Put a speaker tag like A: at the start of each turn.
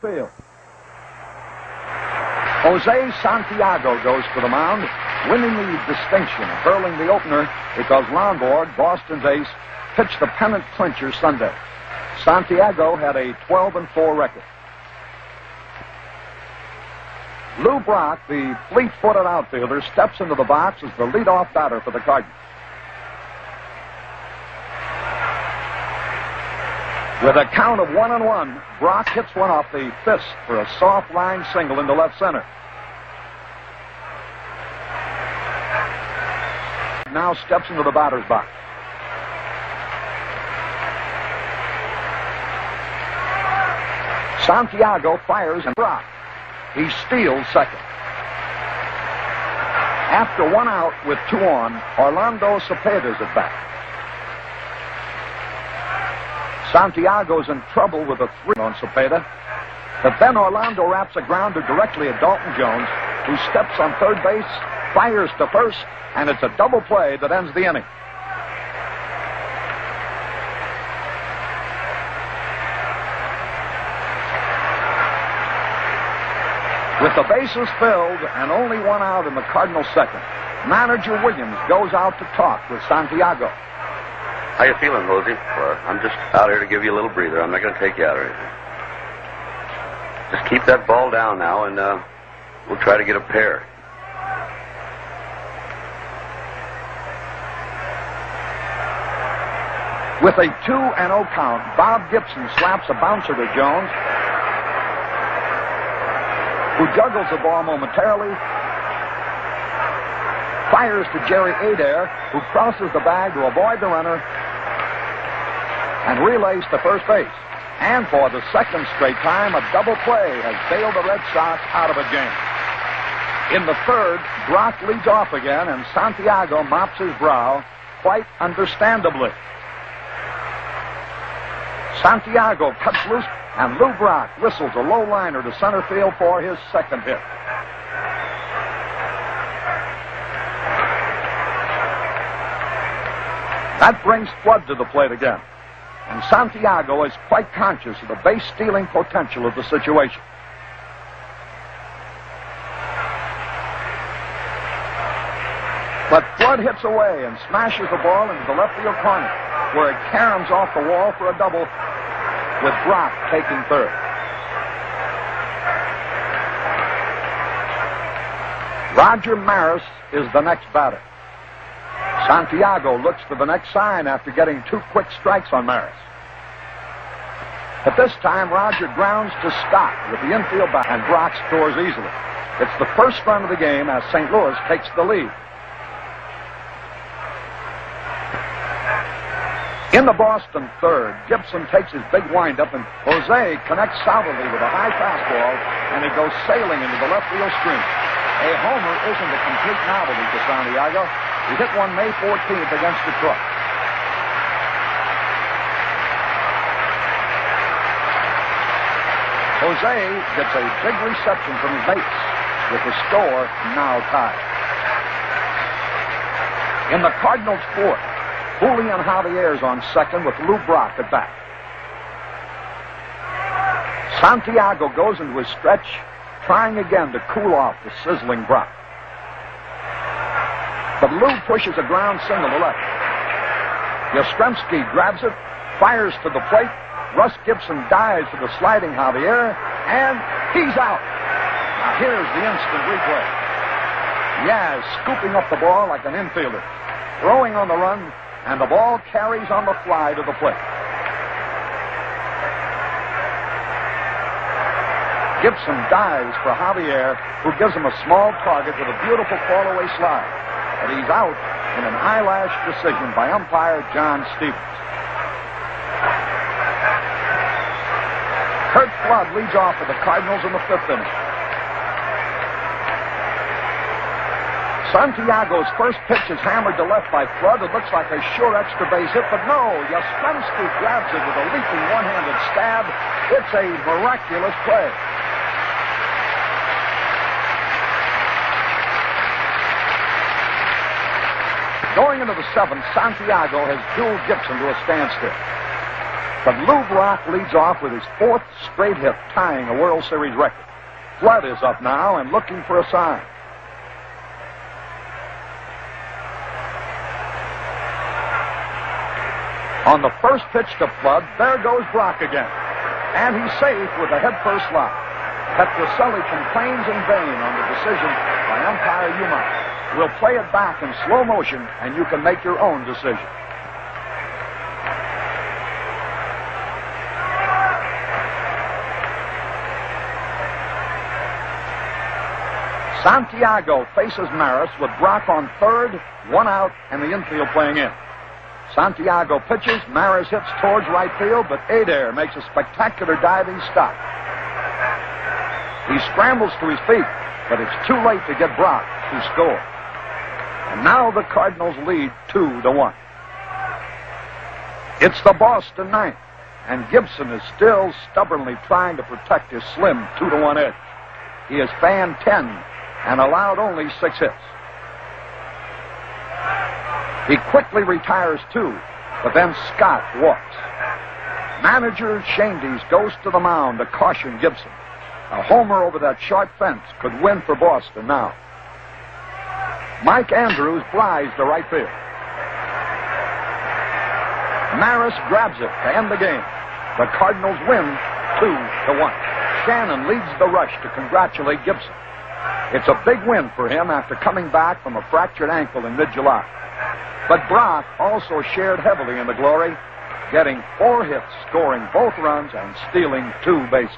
A: field. Jose Santiago goes to the mound, winning the distinction of hurling the opener because Lonborg, Boston's ace, pitched the pennant clincher Sunday. Santiago had a 12-4 record. Lou Brock, the fleet-footed outfielder, steps into the box as the leadoff batter for the Cardinals. With a count of 1-1, Brock hits one off the fist for a soft line single into left center. Now steps into the batter's box. Santiago fires and Brock. He steals second. After 1 out with 2 on, Orlando Cepeda's at bat. Santiago's in trouble with a 3 on Cepeda, but then Orlando wraps a grounder directly at Dalton Jones, who steps on third base, fires to first, and it's a double play that ends the inning. With the bases filled and only 1 out in the Cardinals' second, manager Williams goes out to talk with Santiago.
B: How you feeling, Rosie? Well, I'm just out here to give you a little breather. I'm not going to take you out or anything. Just keep that ball down now, and we'll try to get a pair.
A: With a 2-0 count, Bob Gibson slaps a bouncer to Jones, who juggles the ball momentarily, fires to Jerry Adair, who crosses the bag to avoid the runner, and relays to first base. And for the second straight time, a double play has bailed the Red Sox out of a game. In the third, Brock leads off again, and Santiago mops his brow, quite understandably. Santiago cuts loose, and Lou Brock whistles a low liner to center field for his second hit. That brings Flood to the plate again, and Santiago is quite conscious of the base-stealing potential of the situation. But Flood hits away and smashes the ball into the left field corner, where it caroms off the wall for a double, with Brock taking third. Roger Maris is the next batter. Santiago looks to the next sign after getting 2 quick strikes on Maris. But this time, Roger grounds to Scott with the infield bat, and Brock scores easily. It's the first run of the game as St. Louis takes the lead. In the Boston third, Gibson takes his big windup, and Jose connects solidly with a high fastball, and he goes sailing into the left field stream. A homer isn't a complete novelty to Santiago. He hit one May 14th against Detroit. Jose gets a big reception from his mates, with the score now tied. In the Cardinals' fourth, Julian Javier's on second with Lou Brock at bat. Santiago goes into his stretch, trying again to cool off the sizzling Brock. But Lou pushes a ground single to left. Yastrzemski grabs it, fires to the plate. Russ Gibson dives for the sliding Javier, and he's out. Now here's the instant replay. Yaz scooping up the ball like an infielder, throwing on the run, and the ball carries on the fly to the plate. Gibson dives for Javier, who gives him a small target with a beautiful fall-away slide. But he's out in an eyelash decision by umpire John Stevens. Curt Flood leads off for the Cardinals in the 5th inning. Santiago's first pitch is hammered to left by Flood. It looks like a sure extra base hit, but no. Yastrzemski grabs it with a leaping one-handed stab. It's a miraculous play. Going into the 7th, Santiago has dueled Gibson to a standstill. But Lou Brock leads off with his 4th straight hit, tying a World Series record. Flood is up now and looking for a sign. On the first pitch to Flood, there goes Brock again. And he's safe with a head-first slide. Petroselli complains in vain on the decision by umpire Yuma. We'll play it back in slow motion, and you can make your own decision. Santiago faces Maris with Brock on third, 1 out, and the infield playing in. Santiago pitches, Maris hits towards right field, but Adair makes a spectacular diving stop. He scrambles to his feet, but it's too late to get Brock to score. And now the Cardinals lead 2-1. It's the Boston ninth, and Gibson is still stubbornly trying to protect his slim 2-1 edge. He has fanned 10 and allowed only 6 hits. He quickly retires 2, but then Scott walks. Manager Shandes goes to the mound to caution Gibson. A homer over that short fence could win for Boston now. Mike Andrews flies to right field. Maris grabs it to end the game. The Cardinals win 2-1. Shannon leads the rush to congratulate Gibson. It's a big win for him after coming back from a fractured ankle in mid-July. But Brock also shared heavily in the glory, getting 4 hits, scoring both runs, and stealing 2 bases.